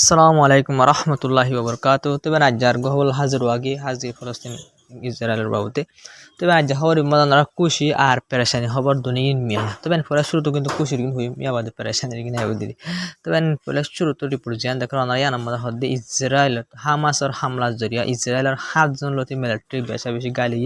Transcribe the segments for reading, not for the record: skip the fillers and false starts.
আসসালামু আলাইকুম রহমতুল্লাহি ওবরকাত তবে আজ্জার গহল হাজির ওয়াগি হাজির ফলস্তিন ইসরায়েলের বাবুতে তবে আজ্জা খবর মাদানারা খুশি আর পেরেশানি খবর দুনিয়া মিয়া তবে পরে শুরু তো কিন্তু খুশির কিন্তু হই মিয়া বাদে পেরেশানির কিন্তু আইব দিদি তবে পরে শুরু তো রিপোর্ট জিয়ান দেখো অনারা ইয়ানামাদা হদ্দে ইসরায়েল হামাসর হামলার জরিয়া ইসরায়েলের 7 জন লতি মিলিটারি বেশা বেশি গালি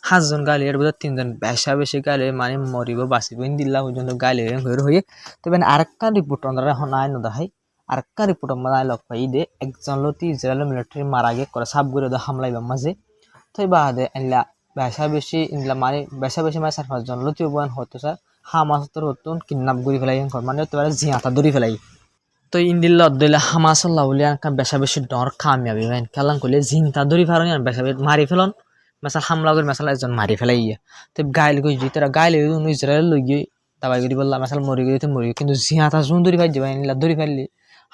7 জন গালি এর ভিতর 3 জন বেশা বেশি গালি মানে মরিব বাঁচিব ইন্দিল্লাহ পর্যন্ত গালি হয়ে তবে আরেকটা রিপোর্ট অনারা এখন আইন দেখাই আরেকটা রিপোর্ট আমরা লগ পাই দে একজন লতি ইসরায়েলের মিলিটারি মারা গিয়ে করে সাব করে হামলাইবা মাঝে থই বাদে ইনলা বেশা বেশি ইনলা মানে বেশা বেশি মানে 4-5 জন লতি বয়ান হতো স্যার হামাসতর হতুন কিডন্যাপ করে ফেলাই মানে তো জিয়াতা ধরি ফেলাই তো ইন্দিল্লা অদ্দইলা হামাসল্লাহ বলে একটা বেশা বেশি ডর কামিয়াবি মানে খেলাম করলে জিনতা ধরি ফেলানি আর বেশা বেশি মারি ফেলন মেসাল হামলা করে মেসাল একজন মারি ফেলাই তো গাইল গই যে তারা গাইল ইসরায়েল লই গিয়ে দাবাই করি বললাম মেসাল মরি গিয়ে তো মরি কিন্তু জিয়াতা জুন ধরি ফাই যাবে ইনলা ধরি ফেললি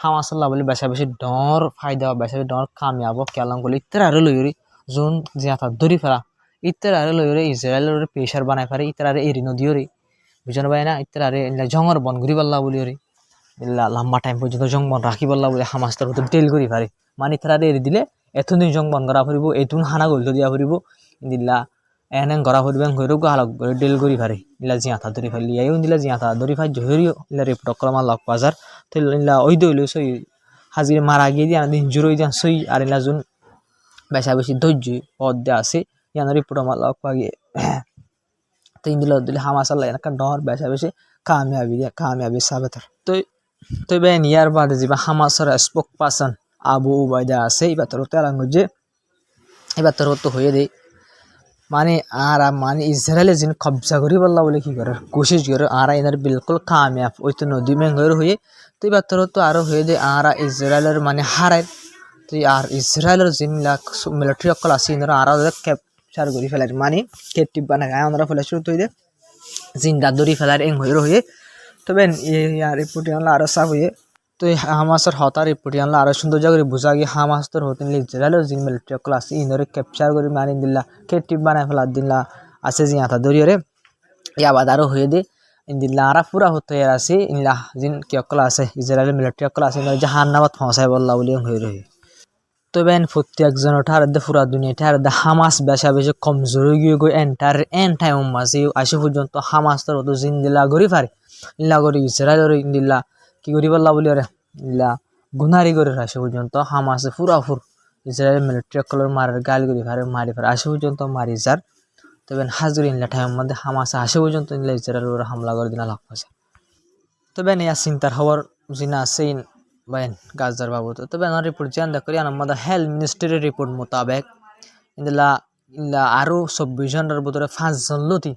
হামাসাল্লাহ বলে বেশা বেশি ডর ফায়দা বেশা বেশি ডর কামিয়াব কেলাম করলে ইত্যার আরো লইরি জোন জিয়াতা ধরি ফেলা ইত্যার আরো লইরে ইসরায়েলের প্রেশার বানাই ফেলে ইত্যার আরে এরি নদীও রে বুঝানো পাই না ইত্যার আরে জঙ্গর বন ঘুরি পাল্লা বলি রে লম্বা টাইম পর্যন্ত জং বন রাখি পাল্লা বলে হামাস্তার হতে তেল করি পারে মানে ইত্যার আরে এরি দিলে এতদিন জং বন করা ফুরিব এতুন হানা গলত দিয়া ফুরিব দিল্লা এনে গড়া ফুরিবেন হইরো হালক করে ডেল করি পারে ইলা জিয়াতা ধরি ফেললি আইও দিলা জিয়াতা ধরি ফাই জহরিও ইলা রিপোর্ট কলমা লক বাজার তো ইলা ওই দইলো সই হাজির মারা গিয়ে দিয়ে দিন জুড়োই যান সই আর ইলা জুন বেশা বেশি ধৈর্য পদ্মে আছে ইয়ান রিপোর্ট আমার লক পাগে তো ইন্দিলা দিলে হামাস আল্লাহ এনাকা ডর বেশা বেশি কামিয়াবি সাবেতার তো তো বেন ইয়ার বাদে যাবা হামাসের স্পোক পারসন আবু উবাইদা আছে এবার তোর তেলাঙ্গ যে এবার তোর তো হয়ে দেয় মানে আর মানে ইসরায়েলে যিনি কবজা করি বললা বলে কি করে কোশিশ করে আর এনার বিলকুল কামিয়াব ওই তো নদী মেঙ্গর হয়ে তো এবার তোর তো আরো হয়ে দেয় আর ইসরায়েলের মানে হারায় তো আর ইসরায়েলের যিনলা মিলিটারি অকল আছে এনারা আরো ক্যাপচার করে ফেলার মানে কেটিভ বানায় আমরা ফেলে শুরু তৈরি জিন্দা দড়ি ফেলার এং হয়ে তবে ইয়ার রিপোর্ট আনলে আরো সাফ হয়ে তো হামাসের হতার রিপোর্ট আনলে আরো সুন্দর জায়গায় বোঝা গিয়ে হামাসের হতে নিলে ইসরায়েলের যিনি মিলিটারি অকল আছে ইনরে ক্যাপচার করে মানে দিল্লা কেটিভ বানায় ফেলার দিল্লা আছে যে আতা দড়িয়ে ইয়াবাদ আরো হয়ে দে ইন্দিল্লা আরা পুরা হতে আছে ইনলা যিন কি অকল আছে ইসরায়েলের মিলিটারি অকল আছে জাহান্নামত পৌঁছায় বললা বলি হয়ে রয়ে তবে প্রত্যেকজন ওঠার পুরা দুনিয়াটার হামাস বেশা বেশি কমজোর গিয়ে গো এন্টার এন টাইম মাঝে আসে পর্যন্ত হামাস তোর তো জিন্দিলা গড়ি পারে ইল্লা গড়ি ইসরায়েলের ইন্দিল্লা কি করি বললা বলি রে ইল্লা গুনারি করে আসে পর্যন্ত হামাসে পুরাফুর ইসরায়েলের মিলিটারি অকলের মারার গাল গড়ি পারে মারি পারে আসে পর্যন্ত মারি যার তবে হাজুর ইনলা টাইম মধ্যে হামাসে আসে পর্যন্ত ইনলা ইসরায়েলের হামলা করে দিনা লাভ পাশে তবে নিয়া চিন্তার খবর জিনা আছে বাইন গাজার বাবদ তবে আমার রিপোর্ট জান দেখি আমাদের হেলথ মিনিস্ট্রির রিপোর্ট মোতাবেক ইন্দা ইন্দা আরো 24 জনের ভিতরে 5 জন লতি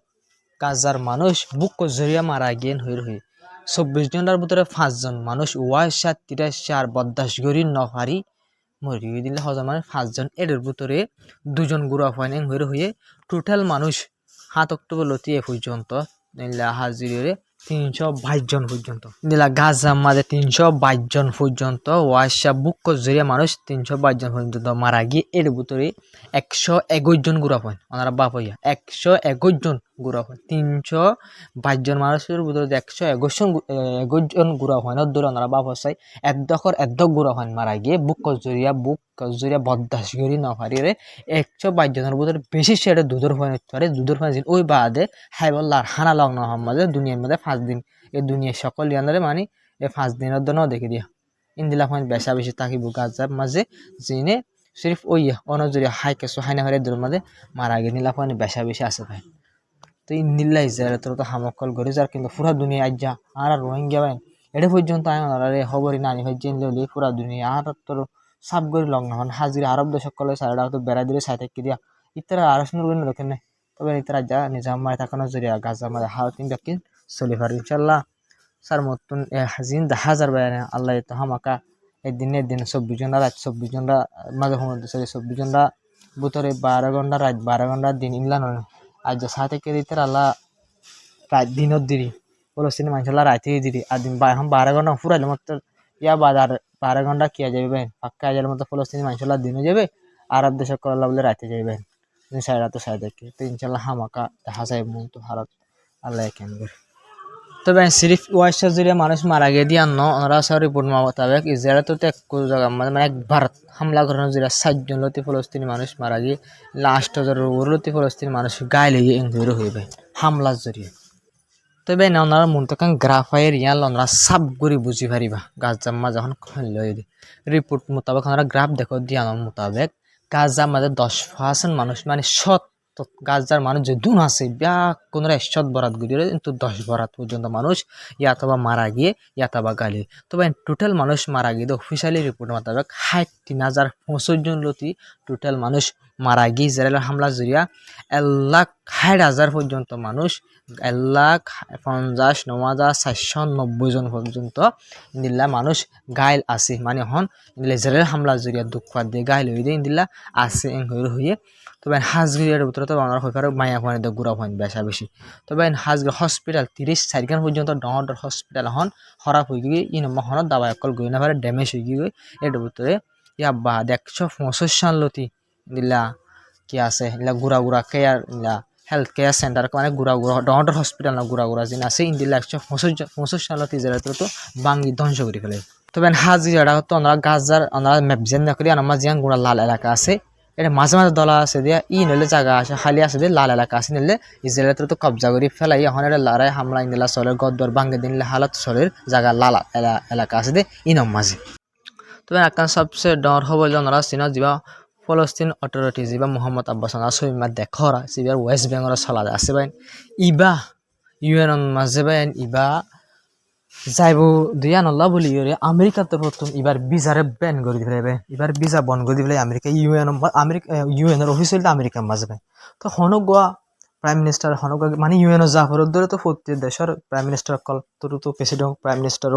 গাজার মানুষ বুক জরিয়া মারা গিয়ে হয়ে 24 জনের ভিতরে 5 জন মানুষ 83 বদাস গরি নহারি মরিয়ে দিলে হজম মানে 5 জন এর ভিতরে 2 জন গুড়া ফাইনিং হয়ে টোটাল মানুষ 7 অক্টোবর লতি এ পর্যন্ত হাজিরে 322 জন পর্যন্ত দিলা গাজার মাঝে 322 জন পর্যন্ত ওয়াশা বুক জরিয়া মানুষ 322 জন পর্যন্ত মারা গিয়ে এর ভিতরে 121 জন গুড়া পান ওনারা বাপ হইয়া 121 জন গুড়া পান 322 জন মানুষের ভিতরে 121 জন গুড়া পান ধরে ওনারা বাপ হসাই এদ্দক গুড়া পান মারা গিয়ে বুক জরিয়া বদাস গরি না পারিরে 122 জনের ভিতরে বেশি সেটা দুধর পান পারে দুধর পান ওই বাদে হাইবল্লার হানা লগ্ন মধ্যে দুনিয়ার মধ্যে 5 দিন এই দুনিয়ার সকল ইয়ানরে মানে এই 5 দিনের জন্য দেখে দিয়া ইন্দিলা ফাইন বেশা বেশি থাকিব গাজার মাঝে জিনে সির্ফ ওই অনজরি হাই কেসো হাইনা হারে দূর মাঝে মারা গে নীলা ফাইন বেশা বেশি আছে ভাই তো ইন্দিল্লা ইসরায়েল তোর তো হামকল গড়ে যার কিন্তু পুরা দুনিয়া আজ্জা আর রোহিঙ্গা ভাই এটা পর্যন্ত আরে খবরই নানি ভাই জেনলে হলে পুরা দুনিয়া আর তোর সাব গড়ি লগ্ন হন হাজিরা আরব দেশ সকলে সারা তো বেড়া দিলে সাই থেকে দিয়া ইতারা আরো সুন্দর করে দেখেন না তবে ইতারা যা নিজাম মায় থাকানো জরিয়া গাজা মাঝে হাওতিন দেখি চলিফার ইনশাল্লাহ স্যার মতন জিন 10,000 বাইরে আল্লাহ তো হামাকা দিন 24 ঘন্টা রাত 24 ঘন্টা মাঝে সময় 24 ঘন্টা ভিতরে 12 ঘন্টা রাত 12 ঘন্টা দিন ইনলা নয় আজ সাথে থেকে দিতে আল্লাহ রাত দিনত দিরি ফলস্তিনি মানুষের রাতে দিরি আর দিন 12 ঘন্টা ফুরাইলে মাত্র ইয়া বাজার 12 ঘন্টা কিয়া যাবে পাক্কা আজার মতো ফলস্তিনি মানুষের দিনও যাবে আরব দেশে করলা বলে রাতে যাবে সাইডা তো সাইড দেখে তো ইনশাল্লাহ হামাকা দেখা যায় মতো ভারত আল্লাহ কেন করে তবে সিরিফ ওয়াইশা জুড়ে মানুষ মারা গিয়ে দিয়ে আনো ওনারা সব রিপোর্ট মোতাবেক ইসরায়েল তো এক জায়গা মানে একবার হামলা করানো জুড়ে 60 জন লতি ফলস্তিনি মানুষ মারা গিয়ে লাস্ট হাজার লতি ফলস্তিনি মানুষ গায়ে লেগে এঙ্গুরো হইবে হামলার জড়িয়ে তবে না ওনারা মন্তকান গ্রাফাইয়ের ইয়াল ওনারা সাব করে বুঝি পারিবা গাজার মাঝে যখন রিপোর্ট মোতাবেক ওনারা গ্রাফ দেখো দিয়ানোর মোতাবেক গাজার মাঝে 10% মানুষ মানে গাজার মানুষ যে দুন আছে ব্যাক কোনো এসত বরাত গুলিয়ে কিন্তু 10 বরাত পর্যন্ত মানুষ ইয়াতবা মারা গিয়ে ইয়াতবা গালি তবে টোটাল মানুষ মারা গিয়ে অফিসিয়ালি রিপোর্ট মোতাবেক 3,065 জন লতি টোটাল মানুষ মারা গিয়ে ইসরায়েলের হামলা জড়িয়া 1,60,000 পর্যন্ত মানুষ 1,59,490 জন পর্যন্ত ইন্দিল্লা মানুষ গাইল আছে মানে হন ইসরায়েলের হামলা জড়িয়া দুঃখ দিয়ে গাইল হয়ে দিয়ে ইন্দিল্লা আছে হয়ে তবে হাজগিরিয়ার ভিতরে তো আমরা হইপারে মায়া ফানি দে গুড়া ফানি বেশি তবে হাজগির হসপিটাল 30 খান পর্যন্ত ডর হসপিটাল হন খারাপ হয়ে গিয়ে হনত দাবা অকল গই না পারে ড্যামেজ হয়ে গিয়ে এর ভিতরে ইয়াব্বা 165 লতি দিলা কি আছে ইলা গুড়া কেয়ার ইলা হেলথ কেয়ার সেন্টার মানে গুড়া ডর হসপিটাল না গুড়া যিনি আছে ইন্দিলা 165 লতি জেলা তো বাঙ্গি ধ্বংস করে ফেলে তবে হাজগিরাটা তো আমরা গাজার আমরা ম্যাপ জেন না করি আমার জিয়ান গুড়া লাল এলাকা আছে এটা মাঝে মাঝে দলা আছে দিয়া নইলে জায়গা আছে খালি আছে দিয়ে লাল এলাকা আছে নিলে ইসরায়েলের তো কবজা করে ফেলাই এখন এটা লড়াই হামলা ইন্দিলা চলের গদ্দর ভাঙ্গে দিনলে হালত চলের জায়গা লাল এলাকা আছে দিয়ে ইনম মাঝে তবে একটা সবচেয়ে ডর হব যে ওনারা চীনত যা ফলস্তিন অথরিটি যা মোহাম্মদ আব্বাস ওনারা সৈমা দেখরা সিবিআর ওয়েস্ট বেঙ্গল চলা আছে বাইন ইবা ইউএন মাঝে বাইন ইবা যাইব দিয়া নল্লা বলি আমেরিকাতে প্রথম এবার বিজারে ব্যান করে দিবে এবার বিজা বন্ধ করে দিবে আমেরিকা ইউএনের অফিসিয়াল আমেরিকার মাঝে তো হনগোয়া প্রাইম মিনিস্টার হনগোয়া মানে ইউএনও জাফরের ধরে তো প্রতি দেশের প্রাইম মিনিস্টার কল তো প্রেসিডেন্ট প্রাইম মিনিস্টার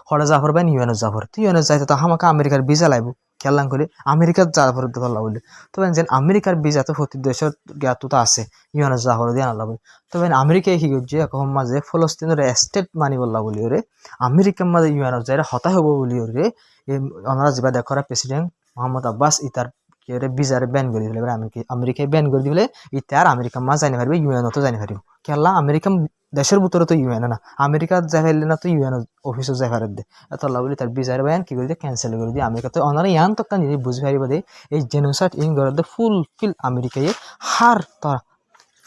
হরে জাফর বাইন ইউএনও জাফর তো ইউএনও যাইতে তো আমাকে আমেরিকার বিজা লাগবে খেয়াল করে আমেরিকার জাফর ধরলা বলি তবে যেন আমেরিকার বিজা তো প্রতি দেশের জ্ঞাত তো আছে ইউএনও জাফর দিয়ে আনলা বলি তবে আমেরিকায় কি করছে এখন মাঝে ফলস্তিনের স্টেট মানি বললা বলি ওরে আমেরিকার মাঝে ইউএনও যাই হতাশ হব বলি ওরে ওনারা যা দেখরা প্রেসিডেন্ট মোহাম্মদ আব্বাস ইতার কি বিজারে ব্যান করে দিলে আমেরিকায় ব্যান করে দিলে ইতার আমেরিকার মাঝ জানি পারবে ইউএনও তো জানি পারিব কেলা আমেরিকান দেশের ভিতরে তো ইউএন না আমেরিকা যাই পারলে না তো ইউএন অফিসও যাই পারে দে এত বলি তার বিজারে ব্যান কি করে দিয়ে ক্যান্সেল করে দিয়ে আমেরিকা তো ওনারা ইয়ান তো নিজে বুঝি পারিব দে এই জেনোসাইড ইন করে ফুলফিল আমেরিকায় হার তার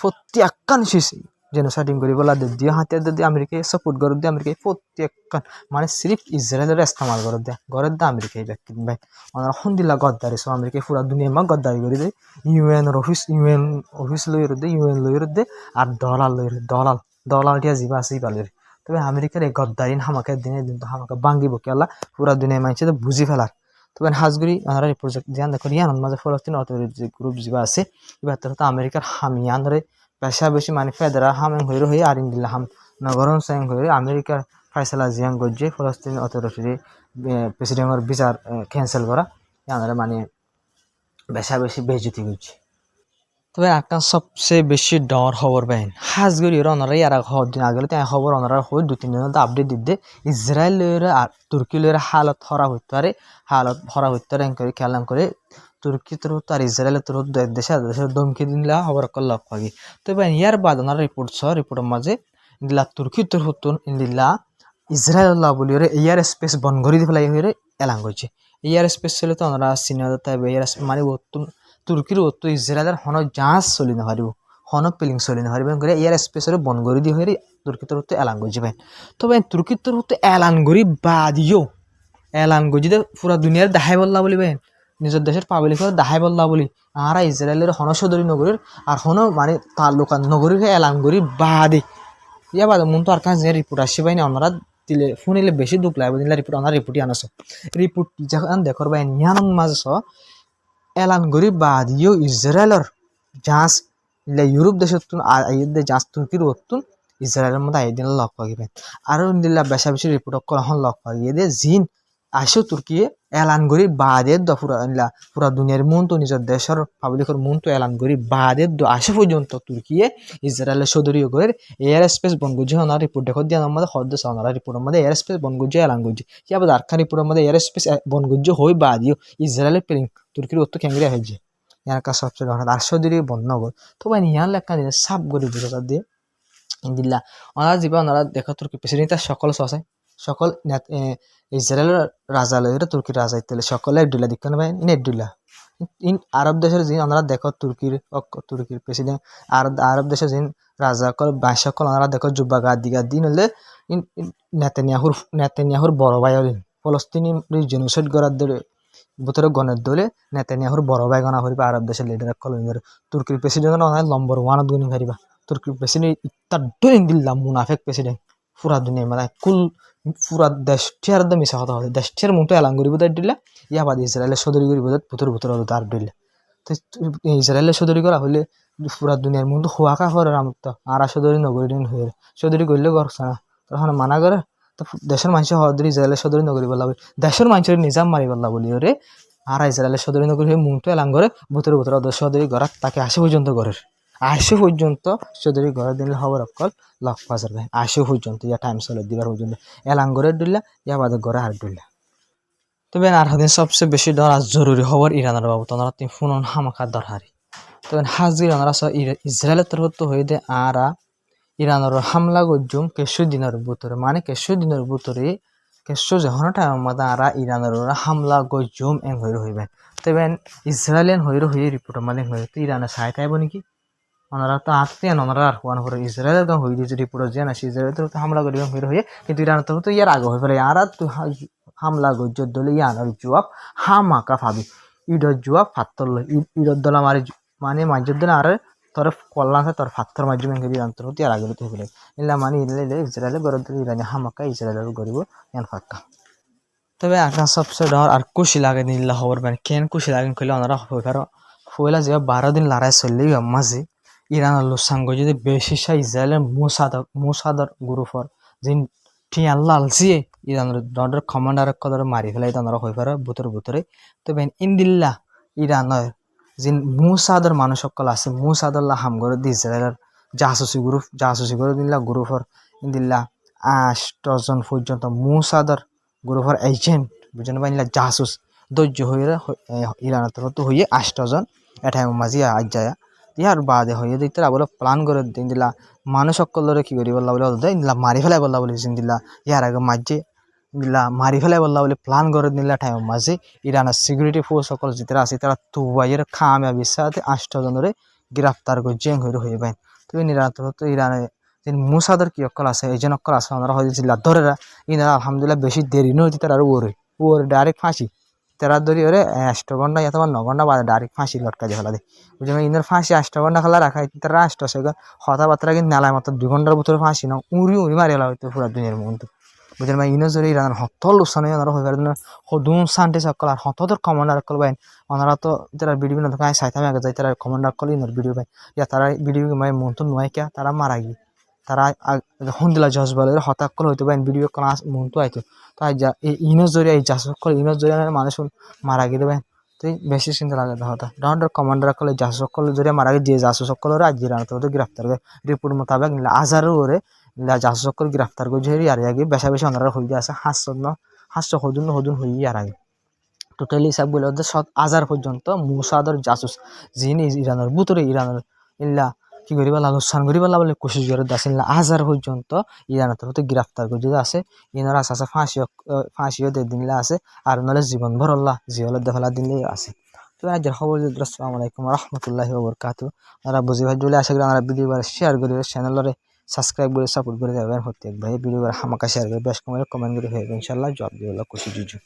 প্রত্যেকখান শিশি জেনোসাইডিং করি বলা দিয়ে হাতে দিয়ে আমেরিকায় সাপোর্ট করে দিয়ে আমেরিকায় প্রত্যেকখান মানে সিরিফ ইসরায়েলের ইস্তেমাল করে দেয় ঘরের দিয়ে আমেরিকায় ব্যক্তি ভাই ওনারা সন্দিলা গদ্দারি সব আমেরিকায় পুরা দুনিয়া মা গদ্দারি করে দেয় ইউএন অফিস লই দে ইউএন লই দে আর দলাল টিয়া যিবা আছে পালের তবে আমেরিকার এই গদ্দারিন হামাকে দিনে দিন তো হামাকে ভাঙ্গিব কেলা পুরা দুনিয়া মানছে তো বুঝি ফেলার তবে হাজগুড়ি ওনারা এই প্রজেক্ট ধ্যান দেখো ইয়ান মাঝে ফলস্তিন অথরিটি গ্রুপ যিবা আছে এবার তো আমেরিকার হামিয়ানরে পেশা বেশি মানে ফেদারা হামেং হয়ে আর ইন্দিল্লা হাম নগরন সাং হয়ে আমেরিকার ফাইসলা জিয়াং গজ্জে ফলস্তিন অথরিটি প্রেসিডেন্টের বিচার ক্যান্সেল করা ইয়ানরে মানে পেশা বেশি বেজতি করছে তবে একটা সবচেয়ে বেশি ডর খবর পাইন হাজগুড়ি ওনারা ইয়ার দিন আগে খবর ওনারা হয়ে 2-3 দিনের আপডেট দিতে ইসরায়েলের আর তুর্কিলের হালত হরা হইতে পারে করে খেয়াল করে তুর্কি তো আর ইসরায়েলের তো দেশের দমকি দিলা খবর লক পাগি তবে ইয়ার বাদ ওনার রিপোর্টের মাঝে ইন্দিলা তুর্কি তোর হতুন ইন্দিলা ইসরায়েল বলি এয়ার স্পেস বন্ধ করে দিয়ে ফেলাই হয়ে এলাং করছে এয়ার স্পেস চলে তো ওনারা সিনেমা তাই এয়ার মানে তুর্কির তো ইসরায়েলের হন জাহাজ চলি না পারিব হন পিলিং চলি না পারিব করে এয়ার স্পেসের বন্ধ করে দিয়ে হয়ে তুর্কি তোর এলাং করছে ভাই তবে তুর্কি তোর এলান করি বাদিও এলান করছি পুরা দুনিয়ার দেখাই বললা বলি ভাই নিজের দেশের পাবলিক দেখাই বললা বলি আর ইসরায়েলের হন সদরী নগরীর আর হন মানে তালুকা নগরীর এলান করি বাদে ইয়া বাদ মন তো আর কাজ রিপোর্ট আসছে ভাই না ওনারা দিলে ফোন এলে বেশি দুঃখ লাগবে দিলে রিপোর্ট ওনার রিপোর্টই আনছ রিপোর্ট যখন দেখর ভাই ইয়ান মাঝ এলান করি বাদিও ইসরায়েলের জাহাজ ইউরোপ দেশের জাহাজ তুর্কির অতুন ইসরায়েলের মধ্যে আইদিন লক পাকিবেন আরও দিল্লা বেশা বেশি রিপোর্ট কখন লক পাকিয়ে দিয়ে জিন আসো তুর্কিয়ে এলান করি বাদের পুরা দুনিয়ার মন তো নিজের দেশের পাবলিকের মন তো এলান করি বাদের আসে পর্যন্ত তুর্কিয়ে ইসরায়েলের সদরীয় করে এয়ার স্পেস বন গুজি ওনার রিপোর্ট দেখো দিয়ে আমাদের হদ্দ ওনার রিপোর্টের মধ্যে এয়ার স্পেস বন গুজি এলান গুজি ইয়ার আরখান রিপোর্টের মধ্যে এয়ার স্পেস বন গুজি হই বাদিও ইসরায়েলের প্লেন তুর্কির অত ক্যাঙ্গিরা হয়েছে ইয়ার কাছে সবচেয়ে আর সদরীয় বন্ধ নগর তো ভাই ইয়ার লেখা দিলে সাপ গরি বুঝা দিয়ে ইন্দিল্লা ওনারা যিবা ওনারা দেখো তুর্কি প্রেসিডেন্ট সকল আছে সকল ইসরায়েলের রাজা লইরে তুর্কির রাজা ইত্যাদি সকলে একডুল্লা দিক ভাই ইন একডুল্লা ইন আরব দেশের যিনি ওনারা দেখো তুর্কির প্রেসিডেন্ট আরব দেশের যিনি রাজা সকল বাই সকল ওনারা দেখো জুব্বা গাদি গাদি নলে ইন নেতানিয়াহুর বড় ভাই হলেন ফলস্তিনি জেনোসাইড করার দলে বুতরে গণের দলে নেতানিয়াহুর বড় ভাই গণা করিবা আরব দেশের লিডার কলমির তুর্কির প্রেসিডেন্ট নম্বর 1 গুনি পারিবা তুর্কির প্রেসিডেন্ট ইত্তা ডইন দিল্লাম মুনাফেক প্রেসিডেন্ট পুরা দুনিয়া মানে কুল পুরা দেশটিয়ার দা মিশা কথা হয় দেশটিয়ার মুঠে এলাং করিব তাই দিলা ইয়া বাদ ইসরায়েলের সদরি করিব ভুতর তার দিলা তো ইসরায়েলের সদরি করা হলে পুরা দুনিয়ার মধ্যে হোয়াকা হওয়ার আমত আর সদরি নগরী দিন হয়ে সদরি করলে করছে না তখন মানা করে তো দেশের মানুষের হওয়ার ইসরায়েলের সদরি নগরী বললা দেশের মানুষের নিজাম মারি বললা বলি ওরে আর ইসরায়েলের সদরি নগরী হয়ে মুঠে এলাং করে ভুতর সদরি গড়া তাকে আসে পর্যন্ত ঘরের আসে পর্যন্ত সদরি ঘরে দিলে খবর অকল লক পাজার ভাই আসে পর্যন্ত ইয়া টাইম চলে দিবার পর্যন্ত এলাং ঘরে দিলা ইয়া বাদে ঘরে হার দিলা তবে আর হাদিন সবচেয়ে বেশি ডর আর জরুরি খবর ইরানের বাবু তোমরা তুমি ফোন হামাকার দরকারি তবে হাজির ওনারা ইসরায়েলের তরফ তো হয়ে দে আর ইরানের হামলা গজ্জুম কেশো দিনের ভিতরে মানে কেশো দিনের ভিতরে কেশো যখন টাইম মতো আর ইরানের হামলা গজ্জুম এং হয়ে হইবে তবে ইসরায়েলিয়ান হয়ে রিপোর্ট মানে হয়ে তো ইরানের সাহায্য আইব নাকি ওনারা তো আসতেন ওনারা আর হওয়ান করে ইসরায়েলের তো হয়ে দিয়েছে রিপোর্ট যে না ইসরায়েলের তরফ হামলা করি হয়ে কিন্তু ইরানের তরফ তো ইয়ার আগে হয়ে ফেলে আর হামলা গজ্জর দলে ইয়ানোর জবাব হামাকা ভাবি ইডর জবাব ফাত্তর লয় ইডর দল আমার মানে মাঝের দিন আর তোর কল্যাণ আছে তোর ফাত্তর মাধ্যমে ইরান তরফ ইয়ার আগে হয়ে ফেলে ইল্লা মানে ইসরায়েলের গরম দিলে ইরানি হামাকা ইসরায়েলের গরিব ইয়ান ফাক্কা তবে আপনার সবচেয়ে ডর আর খুশি লাগে নিল্লা খবর মানে কেন খুশি লাগে কইলে ওনারা হইলা যে 12 দিন লড়াই চললেই মাঝে ইরানের লোসাঙ্গ যদি বেশি ইসরায়েলের মোসাদর গ্রুপর যিনি ঠিয়ান লালসিয়ে ইরানের ডর কমান্ডার কদর মারি ফেলাই তারা হয়ে পারে বুতরে তবে ইন্দিল্লা ইরানের যিনি মোসাদর মানুষ সকল আছে মোসাদল্লা হামগর দি ইসরায়েলের জাসুসি করে দিল্লা গ্রুপর ইন্দিল্লা 8 জন পর্যন্ত মোসাদর গ্রুপর এজেন্ট বুঝেন পাইলা জাসুস ধৈর্য হয়ে ইরানের তরফ তো হয়ে 8 জন এঠাই মাঝিয়া আজ যায় ইয়ার বাদে হয়ে দিতে বলে প্ল্যান করে দিন দিলা মানুষ সকলরে কি করি বললা বলে দিলা মারি ফেলাই বললা বলে দিলা ইয়ার আগে মাঝে দিলা মারি ফেলাই বললা বলে প্ল্যান করে দিলা টাইম মাঝে ইরানের সিকিউরিটি ফোর্স সকল যেটা আছে তারা তুবাইয়ের খামিয়াবি সাথে 8 জনের গ্রেফতার করে জেং হয়ে পাই তুমি নিরান্তর তো ইরানে যে মুসাদের কি অকল আছে এই যে অকল আছে ওনারা হয়ে জিল্লা ধরেরা ইনারা আলহামদুলিল্লাহ বেশি দেরি নয় তারা আর ওরে ডাইরেক্ট ফাঁসি তেরা ধরি ওরে 8 ঘন্টা অথবা 9 ঘন্টা বাদে ডাইরেক্ট ফাঁসি লটকা দিয়ে ফেলা দেয় বুঝলাম ইন্দের ফাঁসি 8 ঘন্টা খেলা রাখা তারা 8 সেকেন্ড কথাবার্তা কিন্তু নেলায় মাত্র 2 ঘন্টার ভিতরে ফাঁসি না উড়ি মারি ফেলা হইতো পুরা দুনিয়ার মধ্যে বুঝলেন ভাই ইনো জরি ইরান হতল লোকসান ওনারা হয়ে পারে হদুন সান্টে সকল আর হতদের কমান্ডার কল বাইন ওনারা তো যারা ভিডিও না থাকে সাইতামে আগে যায় তারা কমান্ডার কল ইনোর ভিডিও পাই ইয়া তারা ভিডিও মানে মন তো নয় কে তারা মারা গিয়ে তারা হন্দিলা জজ বলে হতাক কল হইতে পারেন ভিডিও ক্লাস মন তো আইতো তাই যা ইনোর জরি এই জাস কল ইনোর জরি মানুষ মারা গিয়ে দেবেন তুই বেশি চিন্তা লাগে হতা ডাউন্ডার কমান্ডার কলে জাস সকল জরি মারা গিয়ে যে জাস সকল রাজ্য ইরান তো গ্রেফতার করে রিপোর্ট মোতাবেক আজারও ওরে জাস সকল গ্রেফতার করে যে আর আগে বেশা বেশি ওনারা হয়ে আছে 500 হদুন হয়ে আর আগে টোটালি হিসাব বলে 10,000 পর্যন্ত মুসাদর জাসুস যিনি ইরানের ভিতরে ইরানের ইল্লা কি করি বলা লোকসান করি বলা বলে কোশিশ করে আছে 1000 পর্যন্ত ইরানের তরফ গ্রেফতার করে যদি আছে ইনার আছে ফাঁসিও দিনলে আছে আর নহলে জীবন ভর আল্লাহ জিহলে দেফলা দিনলে আছে তো আজকের খবর আসসালামু আলাইকুম রহমতুল্লাহি ওয়া বারাকাতুহু আপনারা বুঝি ভাই জলে আশা করি আমরা ভিডিও শেয়ার করে চ্যানেলরে সাবস্ক্রাইব করে সাপোর্ট করে যাবেন প্রত্যেক ভাই ভিডিও হামাকা শেয়ার করে বেশ কমেন্ট করে ইনশাআল্লাহ জবাব দিও খুশি জুজু